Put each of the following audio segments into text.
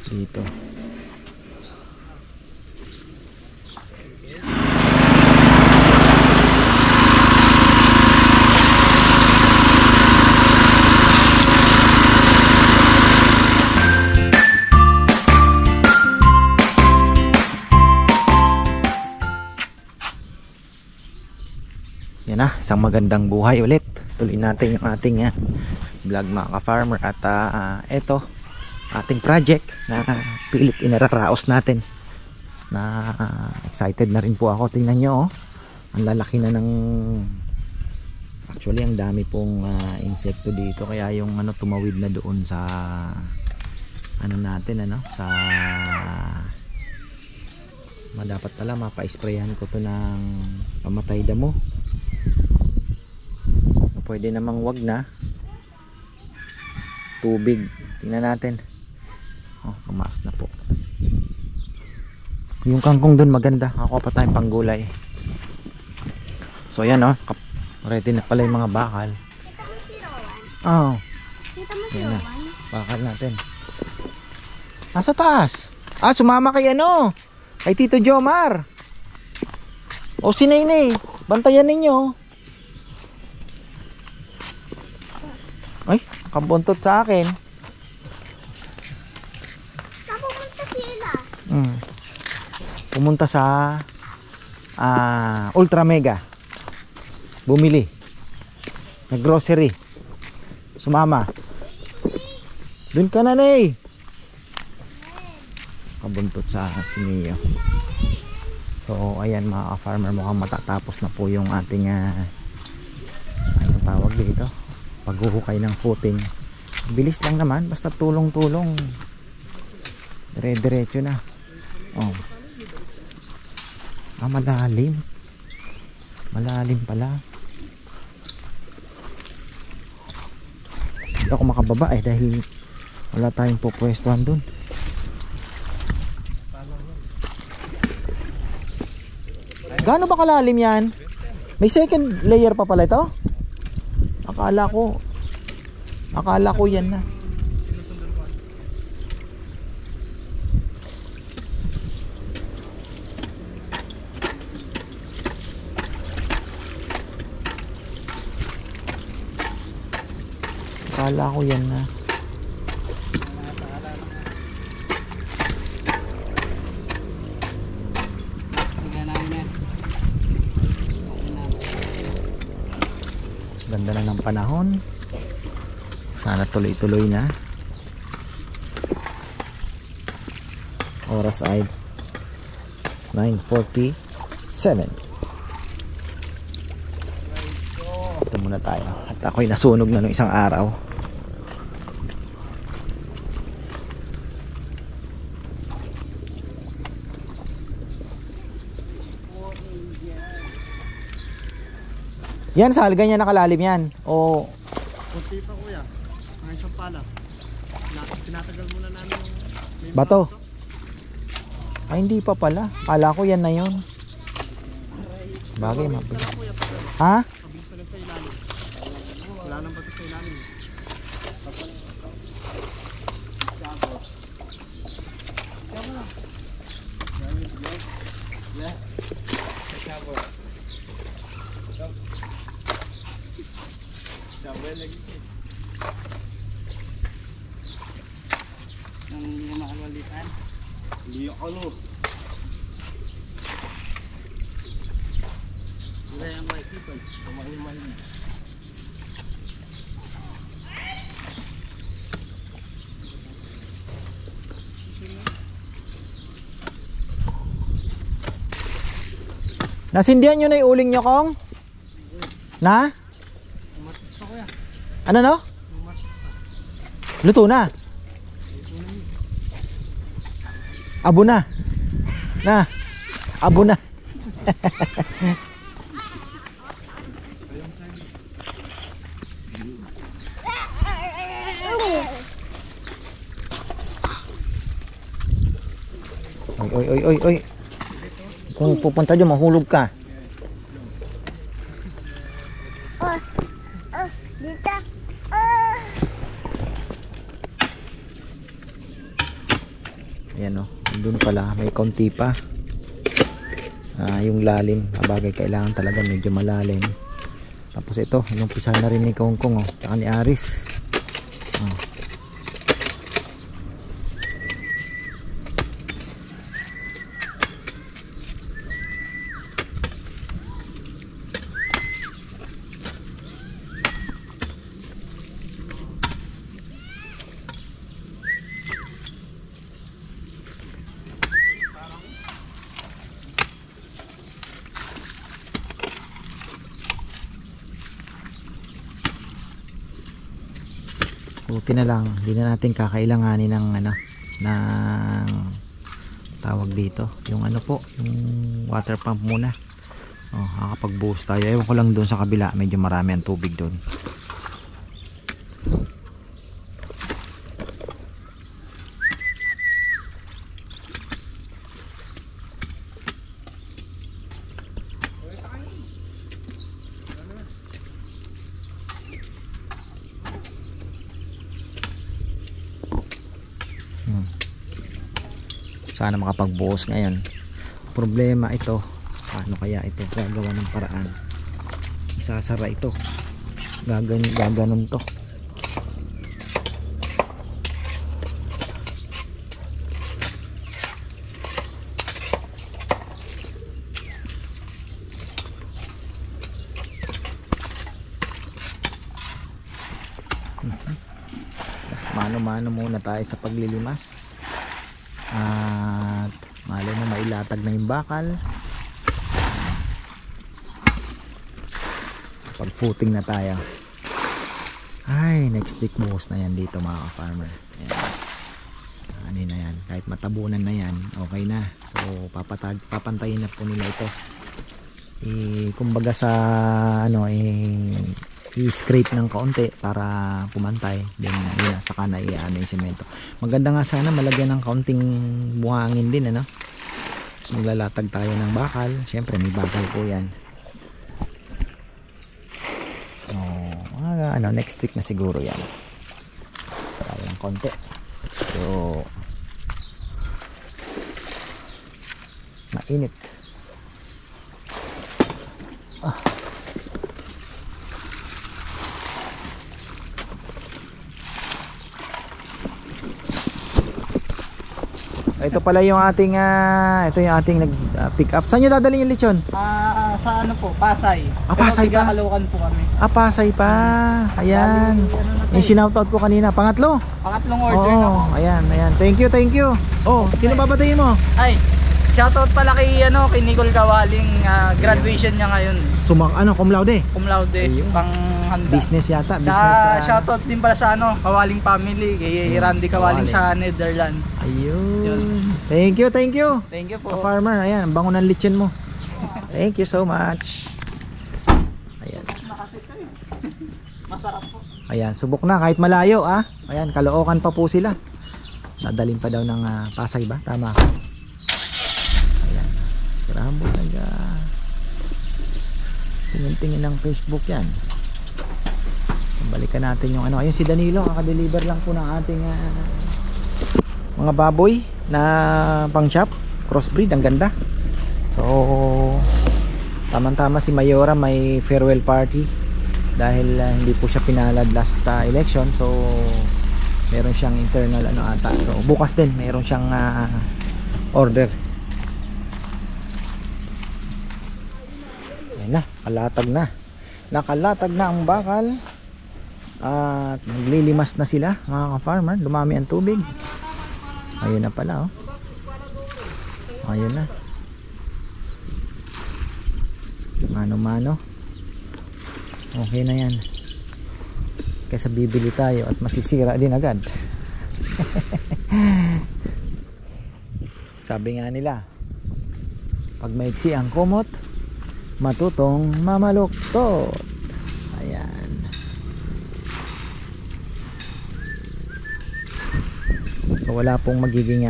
dito. Yan na, isang magandang buhay ulit. Tuloy natin yung ating vlog mga ka-farmer. At eto, ating project na pilit inararaos natin. Na excited na rin po ako. Tingnan nyo, oh. Ang lalaki na ng... Actually, ang dami pong insekto dito. Kaya yung tumawid na doon sa... natin, sa... dapat pala mapa-sprayan ko to ng pamatay damo. Pwede namang wag na tubig. Tingnan natin. Kumaas na po. Yung kangkong dun maganda. Ako pa tayong panggulay. So ayan, ready na pala yung mga bakal. Yan na, bakal natin. Sa taas. Sumama kay kay Tito Jomar. Si Nainay, bantayan ninyo. Ay, nakabuntot sa akin. Pumunta sila. Pumunta sa Ultra Mega. Bumili. Nag-grocery. Sumama. Doon ka na, Nay. Nakabuntot sa akin si Neo. So, ayan mga farmer, mukhang matatapos na po yung ating anong tawag dito? Paghuhukay ng footing. Bilis lang naman, basta tulong-tulong. Dire-diretso na. Malalim. Malalim pala. Hindi ako makababa dahil wala tayong pupwestuhan dun. Gaano ba kalalim yan? May second layer pa pala ito? Akala ko yan na. Akala ko yan na. Ganda na ng panahon. Sana tuloy-tuloy na. Oras ay 9:47. Ito muna tayo. At ako'y nasunog na nung isang araw. Yan, sa ganyan nakalalim yan. Kunti pa kuya. Ang isang pala. Tinatagal muna namin yung bato. Hindi pa pala. Kala ko yan na yun. Bagay, mabilis. Ha? Mabilis pala sa ilalim. Wala nang bato sa ilalim. Nang makalalitan. Hindi ako lo. Wala yung white people. Kumalimahin. Nasindihan nyo na yung uling nyo, Kong? Na? Umatis pa kuya. Ano no? Umatis pa. Luto na. Abo na. Abo na. Oy. Kung pupunta dyan, mahulog ka. Dito. Ayan o, doon pala may konti pa. Yung lalim, bagay kailangan talaga medyo malalim. Tapos ito, inumpisa na rin ni Kongkong tsaka ni Aris. Buti na lang, hindi na natin kakailanganin ng ng tawag dito, yung po, yung water pump muna. Nakakapag-boost tayo. Ewan ko lang doon sa kabila, medyo marami ang tubig doon. Sana makapagbuhos ngayon. Problema ito, paano kaya ito gagawa ng paraan? Isasara ito, gaganon to. Mano-mano muna tayo sa paglilimas. At malo na mailatag na yung bakal. Pag footing na tayo. Ay, next week buhos na yan dito mga ka-farmer. Ano na yan, kahit matabunan na yan, okay na. So papantayin na po nila ito. Kumbaga sa i-scrape ng kaunti para pumantay. Then saka na i-ano yung semento. Maganda nga sana malagyan ng kaunting buhangin din Tapos maglalatag tayo ng bakal. Siyempre may bakal po yan. Next week na siguro yan. Tayo ng kaunti. So mainit. Ito pala yung ating nag-pick up. Saan nyo dadalhin yung lechon? Sa Pasay. Pasay pa? Kalokan po kami. Pasay pa. Ayan. Yung sinoutout ko kanina. Pangatlong order na po. Ayan. Thank you. Sino babatayin mo? Ay, shoutout pala kay Nicole Kawaling. Graduation niya ngayon. Cum laude? Cum laude. Pang handa. Business yata. Shoutout din pala sa Kawaling family. Kay Randy Kawaling sa Netherlands. Ayun. Thank you. Thank you po. Farmer, ayan, ang bango ng lechon mo. Thank you so much. Ayan. Masarap po. Ayan, subok na kahit malayo Ayan, Caloocan pa po sila. Dadalhin pa daw ng Pasay ba? Tama ka. Ayan. Si Rambo tingin-tingin ng Facebook yan. Balikan natin yung Ayun si Danilo, kakadeliver lang po ng ating mga baboy na pang shop, crossbreed, ang ganda. So tamang-tama si Mayora may farewell party dahil hindi po siya pinalad last election. So meron siyang internal ata. So bukas din meron siyang order. Ayan na, nakalatag na ang bakal. At naglilimas na sila mga ka-farmer. Dumami ang tubig. Ayun na pala ayun na, mano-mano. Okay na yan, kaysa bibili tayo at masisira din agad. Sabi nga nila, pag maiksi ang kumot, matutong mamaluktot. Ayan. So wala pong magiging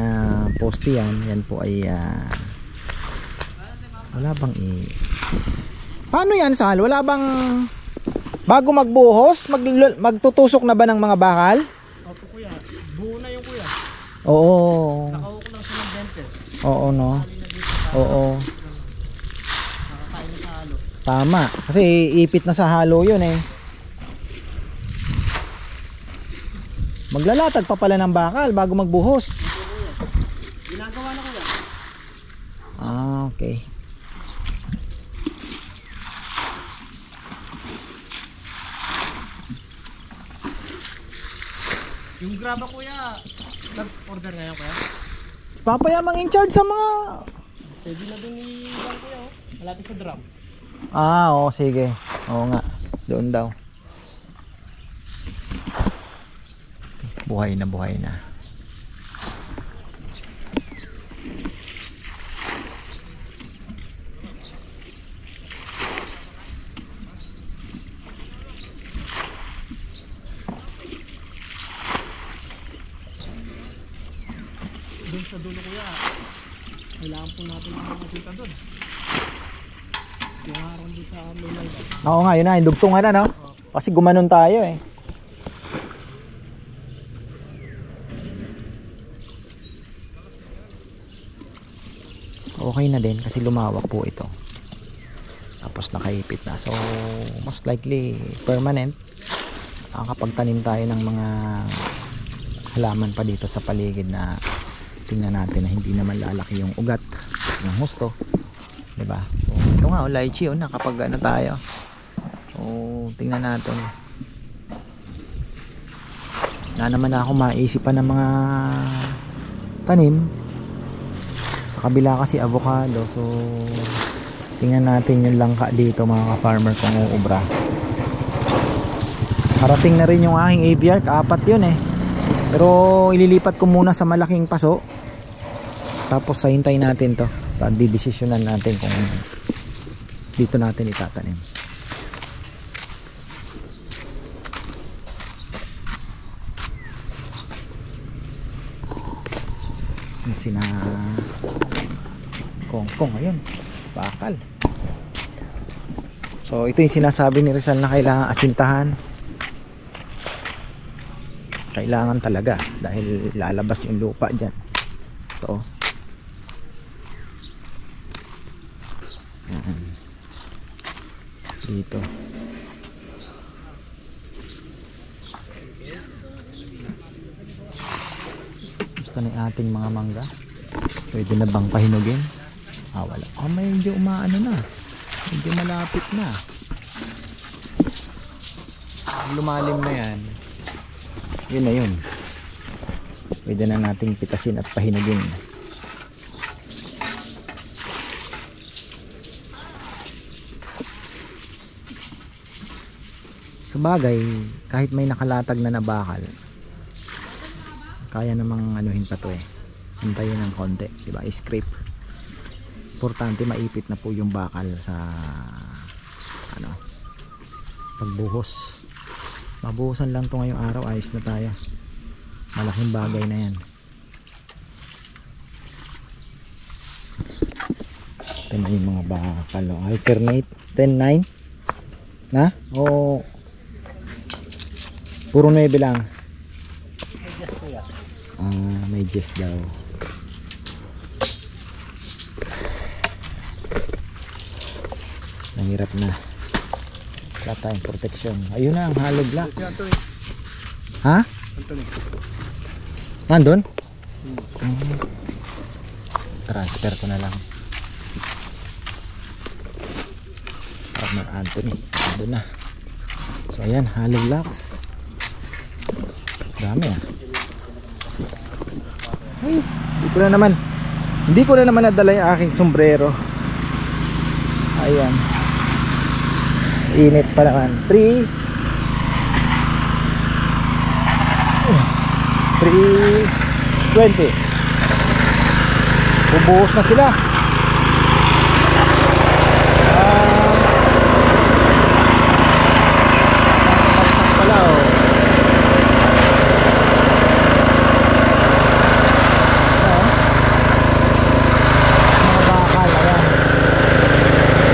poste yan. Yan po ay wala bang paano yan, Sal? Wala bang bago magbuhos magtutusok na ba ng mga bakal? Opo kuya, buo na yung kuya. Oo. Nakauko ng Oo, no. Oo. Nakakain na sa halo. Tama. Kasi ipit na sa halo yun eh. Maglalatag pa pala ng bakal bago magbuhos. Ginagawa na kuya. Ah, okay. Yung graba kuya, nag-order ngayon kuya. Papayamang in charge sa mga... Pwede na dun i-iwan kuya oh. Malapit sa drum. Ah, oo, sige. Oo nga. Doon daw. Buhay na, buhay na. Doon sa dulo kuya, kailangan po natin makakita doon. Yung harang doon sa may line. Oo nga, yun na. Dugtungan na, no? Kasi gumanon tayo eh. Okay na din kasi lumawak po ito. Tapos nakaipit na. So, most likely permanent. Nakakapagtanim tayo ng mga halaman pa dito sa paligid na tingnan natin na hindi naman lalaki yung ugat ng husto, 'di ba? So ito nga, lychee, nakapag ano tayo. So tingnan natin. Na naman ako maisipan ng mga tanim. Sa kabila kasi avocado. So tingnan natin yung langka dito mga ka-farmer kung uubra. Parating na rin yung aking AVR, kaapat yun eh. Pero ililipat ko muna sa malaking paso. Tapos hintay natin to. Didesisyonan natin kung dito natin itatanim. Yung sina Kongkong, ayun, bakal. So ito yung sinasabi ni Rizal na kailangan asintahan. Kailangan talaga dahil lalabas yung lupa dyan. Ito. Yan. Dito. Gusto na yung ating mga mangga. Pwede na bang pahinugin? Ah, wala. Ah, medyo umaano na. Medyo malapit na. Lumalim na yan. Yun na yun. Pwede na nating pitasin at pahinugin. Sabagay, kahit may nakalatag na bakal, kaya namang anuhin pa to eh. Hintayin ng konti, diba? I-scrape. Importante maipit na po yung bakal sa ano, pagbuhos. Mabuhusan lang to ngayong araw, ayos na tayo. Malaking bagay na yan. Ito na yung mga bakal. Alternate 10-9 na? O puro 9 lang? Ah, may just daw. Nahirap na. Wala tayong protection. Ayun na ang hollow blocks. Ha? Nandun? Transfer ko na lang. Partner Anthony. Nandun na. So ayan, hollow blocks. Dami ah. Ay, hindi ko na naman nadala yung aking sombrero. Ayan. Init pa naman. 3:20. Bubuhos na sila. Pala oh. Mga bakal, ayan.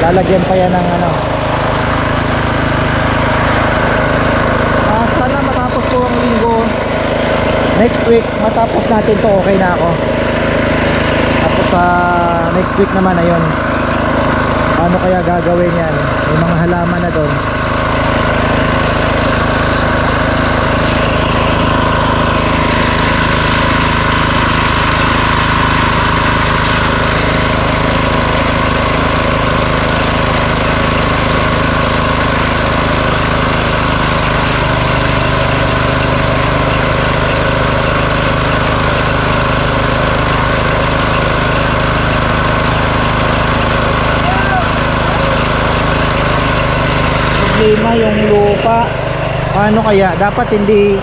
Lalagyan pa yan ng ano. Sana matapos ko ang linggo. Next week matapos natin to, okay na ako. Tapos sa next week naman, ayun, paano kaya gagawin yan, may mga halaman na doon. Problema yung lupa, paano kaya, dapat hindi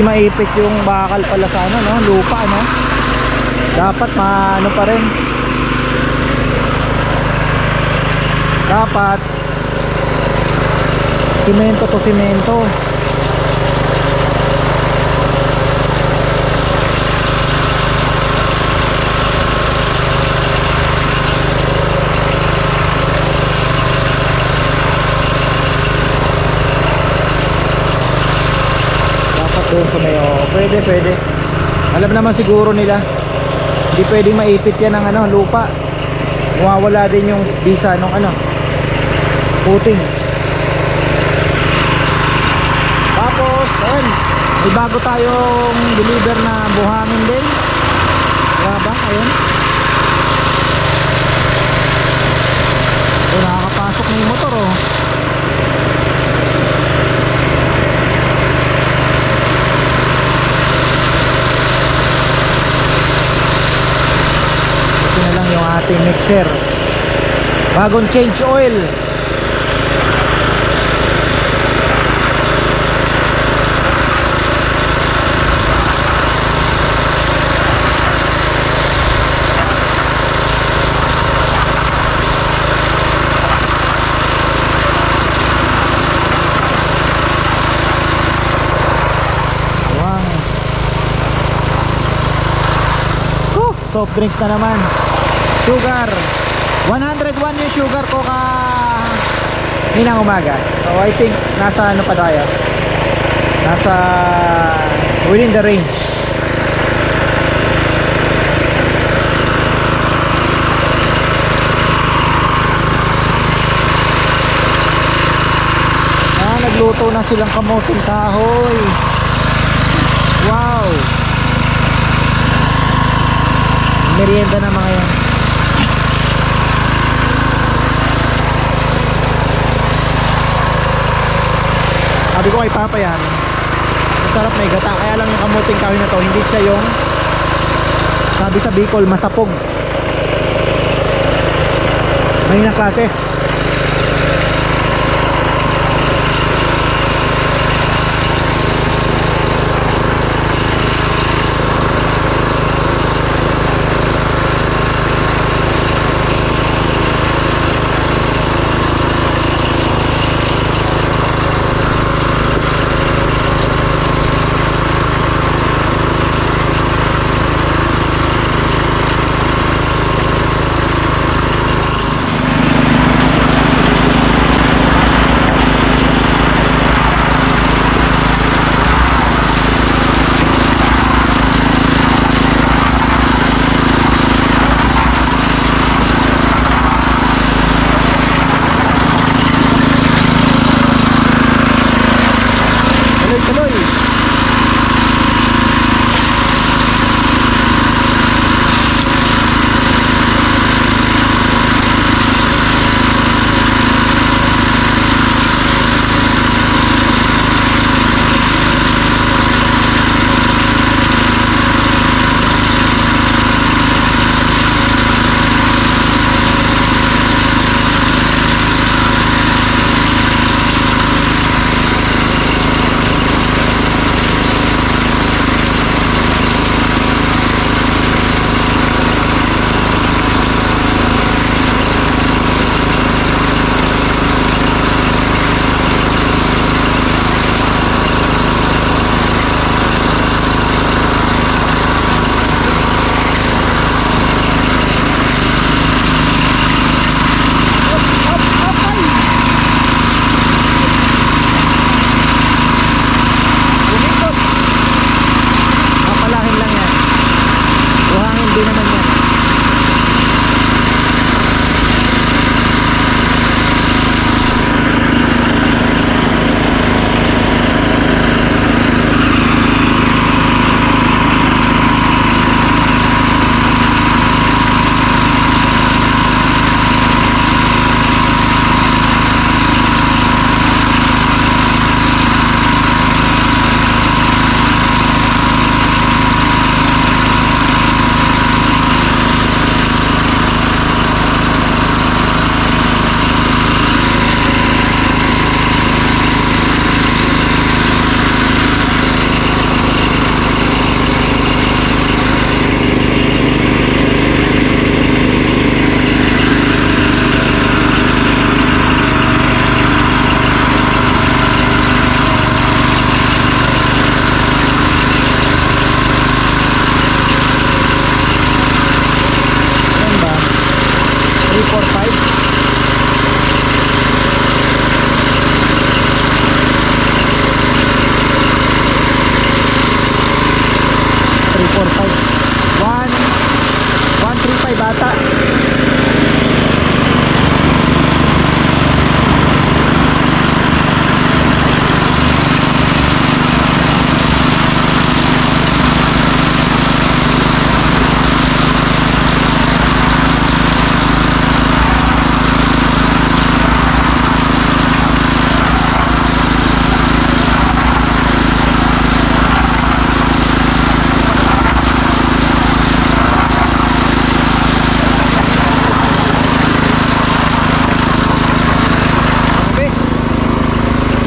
maipit yung bakal pala sa ano, no, lupa, no, dapat maano pa rin, dapat simento to simento. Doon sa may pwede. Alam naman siguro nila, hindi pwedeng maipit yan ng ano, lupa. Mawawala din yung bisa ng ano, puting. Tapos ayun, may bago tayong deliver na buhangin din. Wala ba? Ayun. So, nakakapasok na yung motor, oh. Na lang yung ating mixer, bagong change oil. Soft drinks na naman. Sugar 101 yung sugar ko kaninang umaga. So I think nasa ano pa tayo, nasa within the range. Nagluto na silang kamuting kahoy. Wow, merienda na mga yan. Sabi ko kay Papa yan, masarap na igata. Kaya lang yung kamuting kahoy na to, hindi siya yung sabi sa Bicol, masapog. May na klase. 135 bata.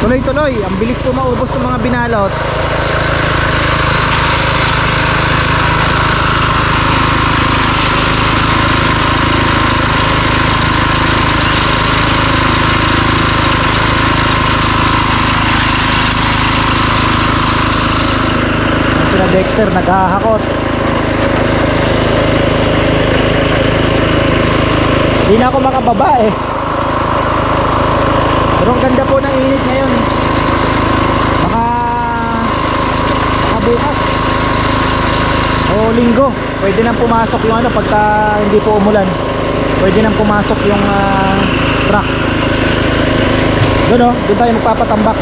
Tuloy-tuloy, ang bilis po maubos ng mga binalot. Sila Dexter naghahakot. Hindi na ako makababa eh. Pero ang ganda po ng init ngayon. Baka bukas o linggo pwede nang pumasok yung ano, pagka hindi po umulan. Pwede nang pumasok yung truck. Doon oh, doon tayo magpapatambak.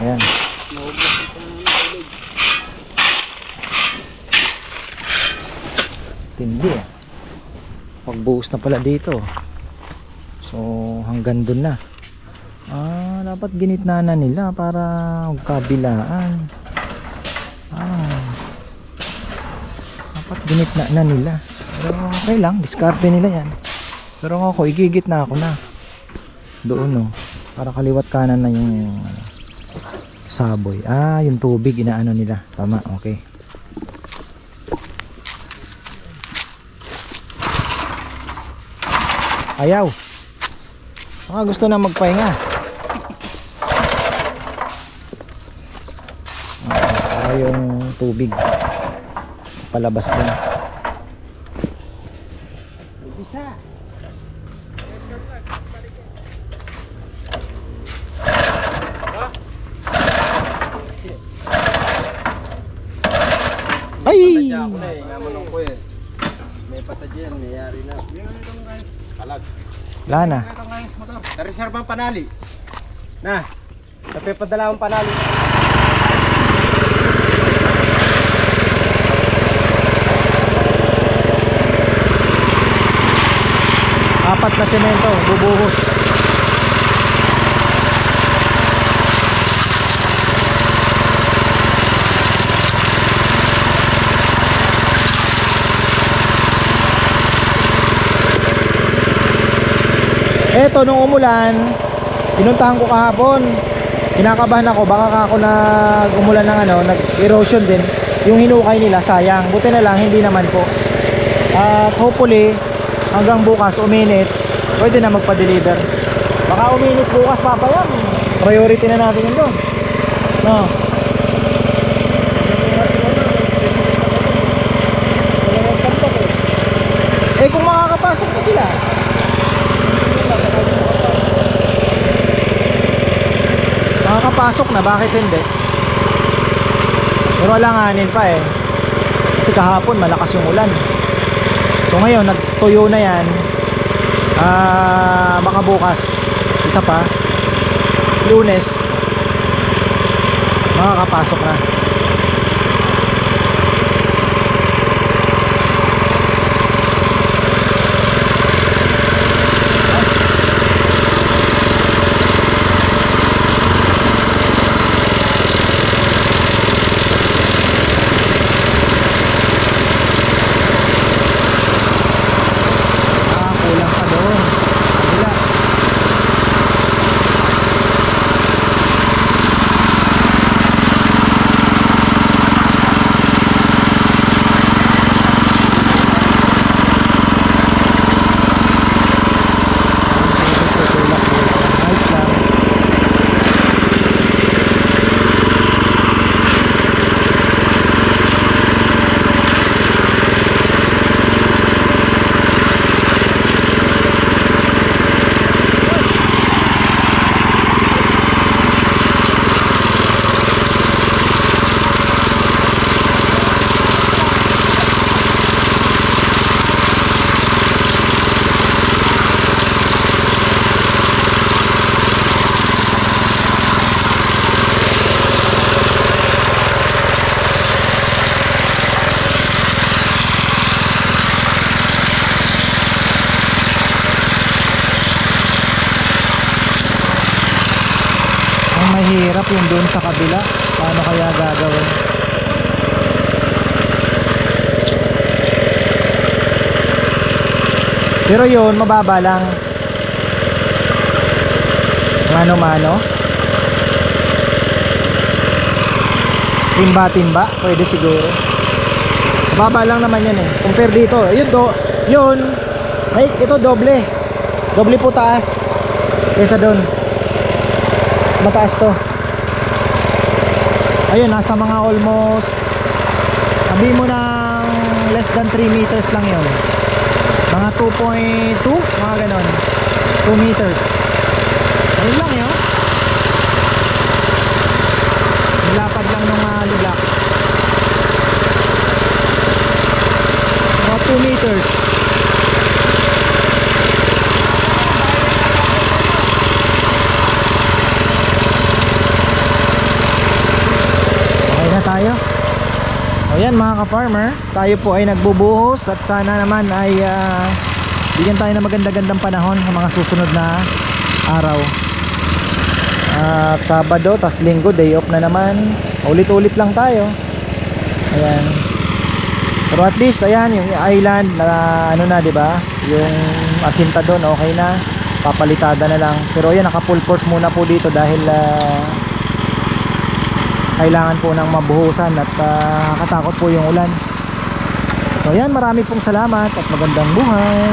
Ayan. Tindi eh. Pagbuhos na pala dito. So hanggang dun na. Dapat ginitna na nila para kabilaan. Dapat ginitna na nila. Pero okay lang, diskarte nila yan. Pero ako, igigitna ako na. Doon no. Para kaliwat kanan na yung saboy. Yung tubig inaano nila. Tama, okay. Ayaw. Gusto na magpahinga. Yung tubig palabas din. Bisa. Ay! May patadyan, may yari na. Kalag. Wala na. Nareserve ang panali. Na, napipadala ang panali. sapat na semento, bubuhos. Eto, nung umulan, pinuntahan ko kahapon. Kinakabahan ako, baka ako umulan ng nag-erosion din. Yung hinukay nila, sayang. Buti na lang, hindi naman po. At hopefully, hanggang bukas, uminit, pwede na magpa-deliver. Baka uminit bukas, papayam. Priority na natin yun doon. No. Eh kung makakapasok na sila, makakapasok na, bakit hindi? Pero alanganin pa eh, kasi kahapon malakas yung ulan. So ngayon nagtuyo na yan. Baka bukas isa pa, Lunes, makakapasok na. Kulang pa doon. Kabila. Nice lang. Ang mahirap yung doon sa kabila. Paano kaya gagawin? Pero yun, mababa lang. Mano-mano. Timba-timba, pwede siguro. Mababa lang naman yan eh. Compare dito, yun, may ito doble. Doble po taas kaysa doon. Mataas to. Ayun, nasa mga almost, sabi mo ng less than 3 meters lang yun. Mga 2.2, mga ganon. 2 meters. Ayun lang yun. Nilapad lang ng lulak. Mga 2 meters. Okay na tayo. O yan mga ka-farmer, tayo po ay nagbubuhos at sana naman ay bigyan tayo ng maganda-gandang panahon sa mga susunod na araw. Sabado, tas Linggo, day off na naman. Ulit-ulit lang tayo. Ayan. Pero at least ayan yung island na ano na, 'di ba? Yung asinta doon okay na. Papalitada na lang. Pero ayan, naka full force muna po dito dahil kailangan po ng mabuhusan at katakot po yung ulan. So ayan, marami pong salamat at magandang buhay.